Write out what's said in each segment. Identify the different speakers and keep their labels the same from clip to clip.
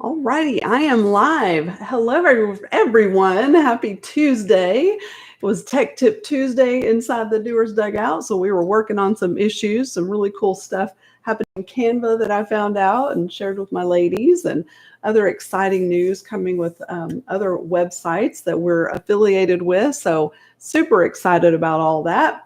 Speaker 1: Alrighty, I am live. Hello, everyone. Happy Tuesday. It was Tech Tip Tuesday inside the Doers Dugout. So we were working on some issues, some really cool stuff happening in Canva that I found out and shared with my ladies, and other exciting news coming with other websites that we're affiliated with. So super excited about all that.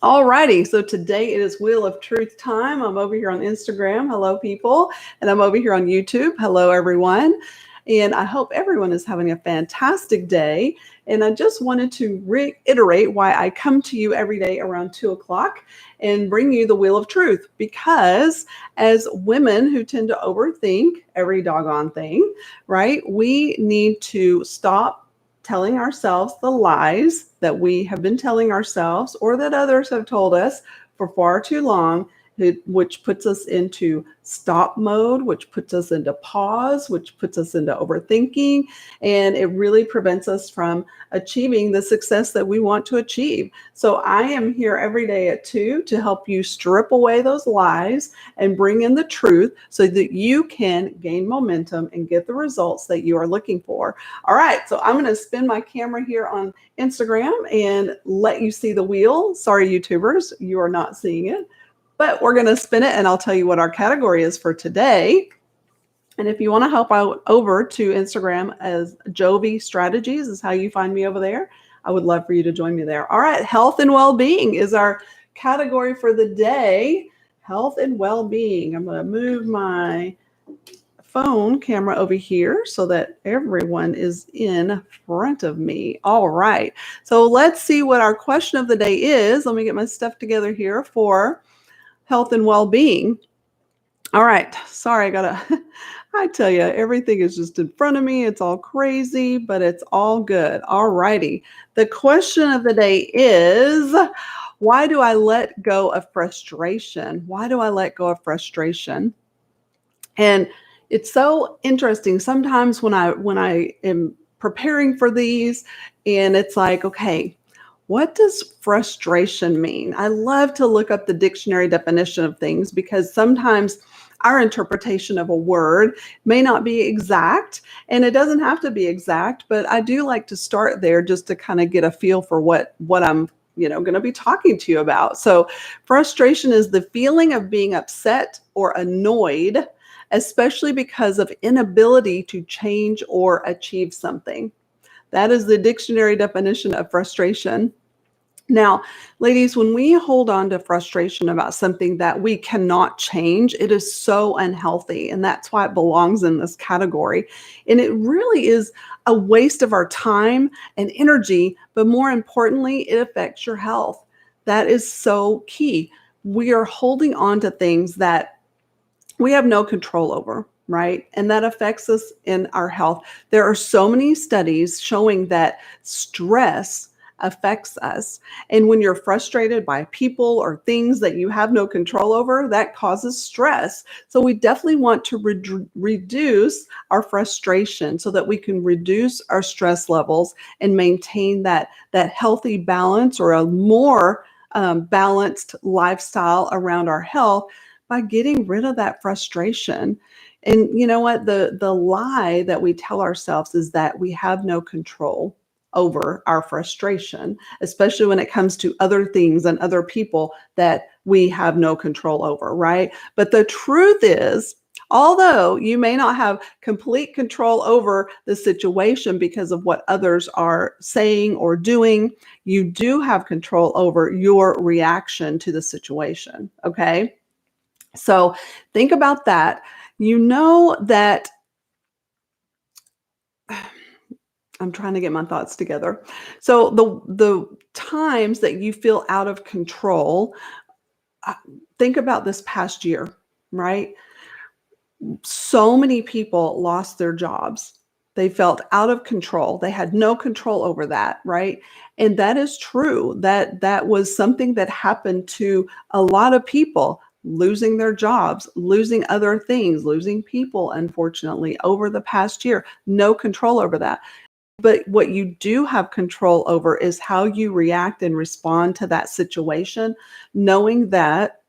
Speaker 1: Alrighty, so today it is Wheel of Truth time. I'm over here on Instagram. Hello, people. And I'm over here on YouTube. Hello, everyone. And I hope everyone is having a fantastic day. And I just wanted to reiterate why I come to you every day around 2 o'clock and bring you the Wheel of Truth. Because as women who tend to overthink every doggone thing, right, we need to stop telling ourselves the lies that we have been telling ourselves or that others have told us for far too long, which puts us into stop mode, which puts us into pause, which puts us into overthinking, and it really prevents us from achieving the success that we want to achieve. So I am here every day at 2 to help you strip away those lies and bring in the truth so that you can gain momentum and get the results that you are looking for. All right, so I'm going to spin my camera here on Instagram and let you see the wheel. Sorry, YouTubers, you are not seeing it. But we're going to spin it and I'll tell you what our category is for today. And if you want to help out over to Instagram as Jovi Strategies is how you find me over there. I would love for you to join me there. All right, health and well-being is our category for the day. Health and well-being. I'm going to move my phone camera over here so that everyone is in front of me. All right, so let's see what our question of the day is. Let me get my stuff together here for health and well-being. All right. Sorry, I tell you, everything is just in front of me. It's all crazy, but it's all good. All righty. The question of the day is, why do I let go of frustration? Why do I let go of frustration? And it's so interesting. Sometimes when I am preparing for these, and it's like, okay, what does frustration mean? I love to look up the dictionary definition of things because sometimes our interpretation of a word may not be exact, and it doesn't have to be exact, but I do like to start there just to kind of get a feel for what I'm going to be talking to you about. So frustration is the feeling of being upset or annoyed, especially because of inability to change or achieve something. That is the dictionary definition of frustration. Now, ladies, when we hold on to frustration about something that we cannot change, it is so unhealthy. And that's why it belongs in this category. And it really is a waste of our time and energy. But more importantly, it affects your health. That is so key. We are holding on to things that we have no control over. Right? And that affects us in our health. There are so many studies showing that stress affects us. And when you're frustrated by people or things that you have no control over, that causes stress. So we definitely want to reduce our frustration so that we can reduce our stress levels and maintain that healthy balance or a more balanced lifestyle around our health by getting rid of that frustration. And you know what? The lie that we tell ourselves is that we have no control over our frustration, especially when it comes to other things and other people that we have no control over, right? But the truth is, although you may not have complete control over the situation because of what others are saying or doing, you do have control over your reaction to the situation, okay? So think about that. You know that I'm trying to get my thoughts together. So the times that you feel out of control, think about this past year, right? So many people lost their jobs. They felt out of control. They had no control over that, right? And that is true. That was something that happened to a lot of people. Losing their jobs, losing other things, losing people, unfortunately, over the past year. No control over that. But what you do have control over is how you react and respond to that situation, knowing that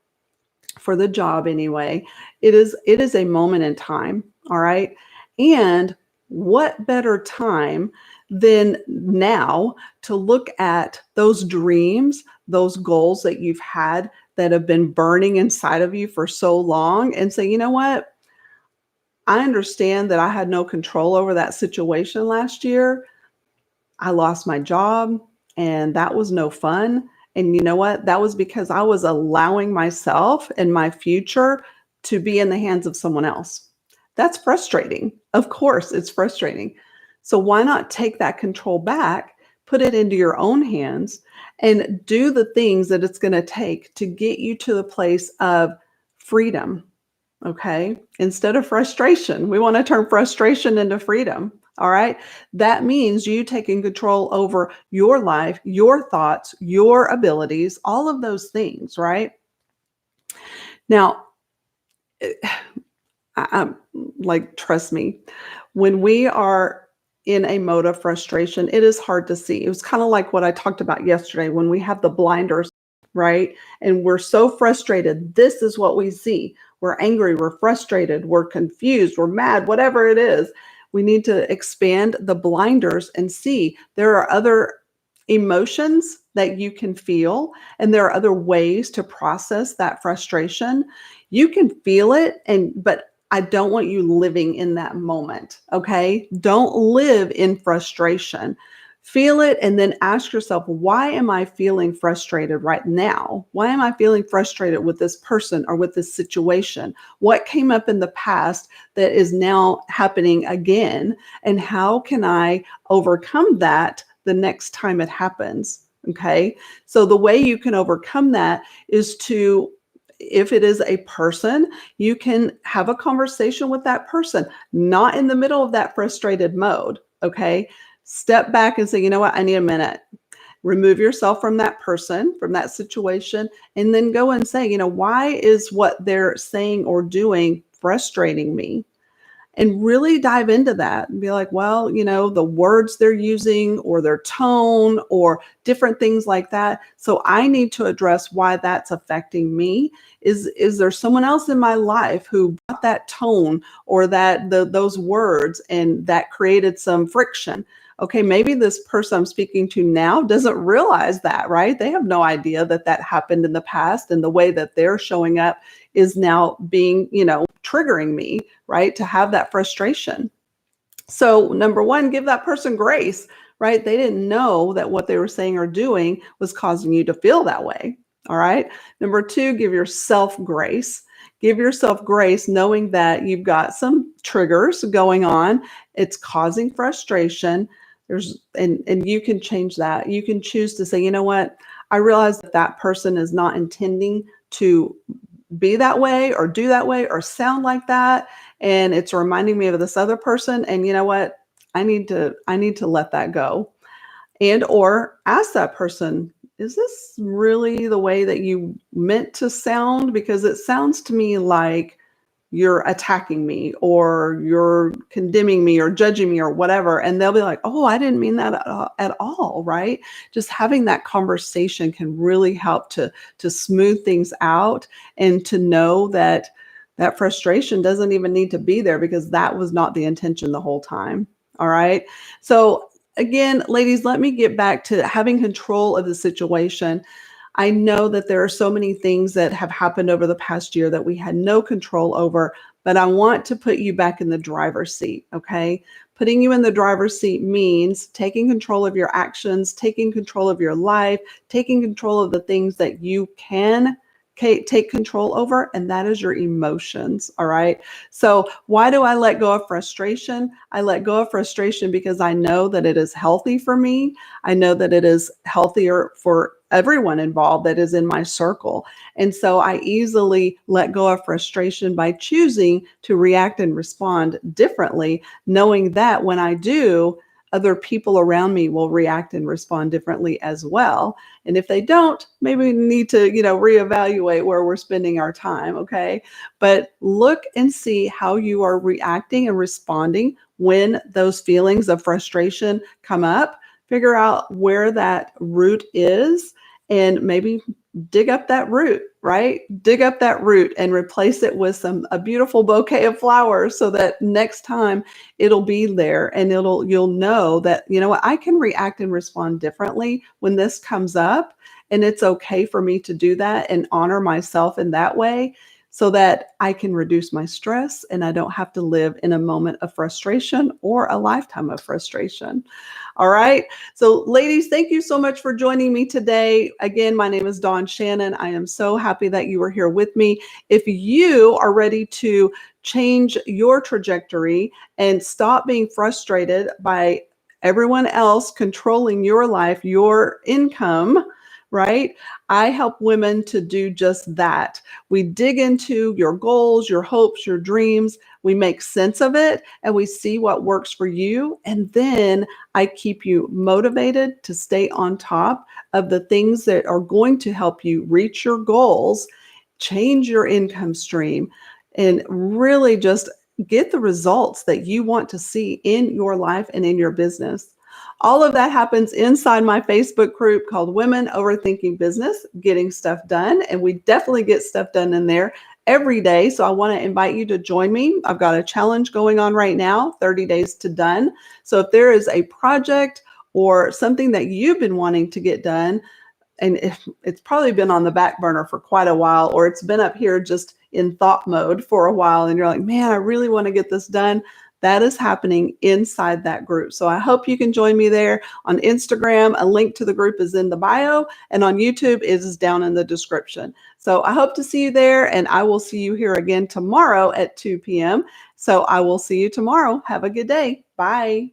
Speaker 1: for the job anyway, it is a moment in time. All right. And what better time than now to look at those dreams, those goals that you've had that have been burning inside of you for so long and say, you know what? I understand that I had no control over that situation last year. I lost my job and that was no fun. And you know what? That was because I was allowing myself and my future to be in the hands of someone else. That's frustrating. Of course, it's frustrating. So why not take that control back, put it into your own hands, and do the things that it's going to take to get you to the place of freedom? Okay. Instead of frustration, we want to turn frustration into freedom. All right. That means you taking control over your life, your thoughts, your abilities, all of those things. Right. Now, I'm like, trust me, when we are in a mode of frustration, it is hard to see. It was kind of like what I talked about yesterday when we have the blinders, right? And we're so frustrated. This is what we see. We're angry, we're frustrated, we're confused, we're mad, whatever it is. We need to expand the blinders and see there are other emotions that you can feel, and there are other ways to process that frustration. You can feel it, but I don't want you living in that moment. Okay. Don't live in frustration. Feel it and then ask yourself, why am I feeling frustrated right now? Why am I feeling frustrated with this person or with this situation? What came up in the past that is now happening again? And how can I overcome that the next time it happens? Okay. So the way you can overcome that is to, if it is a person, you can have a conversation with that person, not in the middle of that frustrated mode. Okay. Step back and say, you know what? I need a minute. Remove yourself from that person, from that situation, and then go and say, you know, why is what they're saying or doing frustrating me? And really dive into that and be like, well, you know, the words they're using or their tone or different things like that. So I need to address why that's affecting me. Is there someone else in my life who brought that tone or those words and that created some friction? Okay, maybe this person I'm speaking to now doesn't realize that, right? They have no idea that that happened in the past, and the way that they're showing up is now being, triggering me, right? To have that frustration. So, number one, give that person grace, right? They didn't know that what they were saying or doing was causing you to feel that way. All right. Number two, give yourself grace. Give yourself grace knowing that you've got some triggers going on. It's causing frustration. And you can change that. You can choose to say, you know what? I realize that person is not intending to be that way or do that way or sound like that, and it's reminding me of this other person, and you know what, I need to let that go. And or ask that person, is this really the way that you meant to sound? Because it sounds to me like you're attacking me or you're condemning me or judging me or whatever. And they'll be like, oh, I didn't mean that at all, right? Just having that conversation can really help to smooth things out and to know that that frustration doesn't even need to be there because that was not the intention the whole time. All right. So again, ladies, let me get back to having control of the situation. I know that there are so many things that have happened over the past year that we had no control over, but I want to put you back in the driver's seat, okay? Putting you in the driver's seat means taking control of your actions, taking control of your life, taking control of the things that you can take control over, and that is your emotions, all right? So why do I let go of frustration? I let go of frustration because I know that it is healthy for me. I know that it is healthier for everyone involved that is in my circle. And so I easily let go of frustration by choosing to react and respond differently, knowing that when I do, other people around me will react and respond differently as well. And if they don't, maybe we need to, reevaluate where we're spending our time. Okay. But look and see how you are reacting and responding when those feelings of frustration come up. Figure out where that root is and maybe dig up that root, right? Dig up that root and replace it with a beautiful bouquet of flowers so that next time it'll be there and you'll know that, you know what, I can react and respond differently when this comes up. And it's okay for me to do that and honor myself in that way so that I can reduce my stress and I don't have to live in a moment of frustration or a lifetime of frustration. All right. So, ladies, thank you so much for joining me today. Again, my name is Dawn Shannon. I am so happy that you are here with me. If you are ready to change your trajectory and stop being frustrated by everyone else controlling your life, your income, right? I help women to do just that. We dig into your goals, your hopes, your dreams. We make sense of it and we see what works for you. And then I keep you motivated to stay on top of the things that are going to help you reach your goals, change your income stream, and really just get the results that you want to see in your life and in your business. All of that happens inside my Facebook group called Women Overthinking Business, Getting Stuff Done. And we definitely get stuff done in there every day. So I want to invite you to join me. I've got a challenge going on right now, 30 days to done. So if there is a project or something that you've been wanting to get done, and it's probably been on the back burner for quite a while, or it's been up here just in thought mode for a while, and you're like, man, I really want to get this done. That is happening inside that group. So I hope you can join me there on Instagram. A link to the group is in the bio, and on YouTube it is down in the description. So I hope to see you there, and I will see you here again tomorrow at 2 p.m. So I will see you tomorrow. Have a good day. Bye.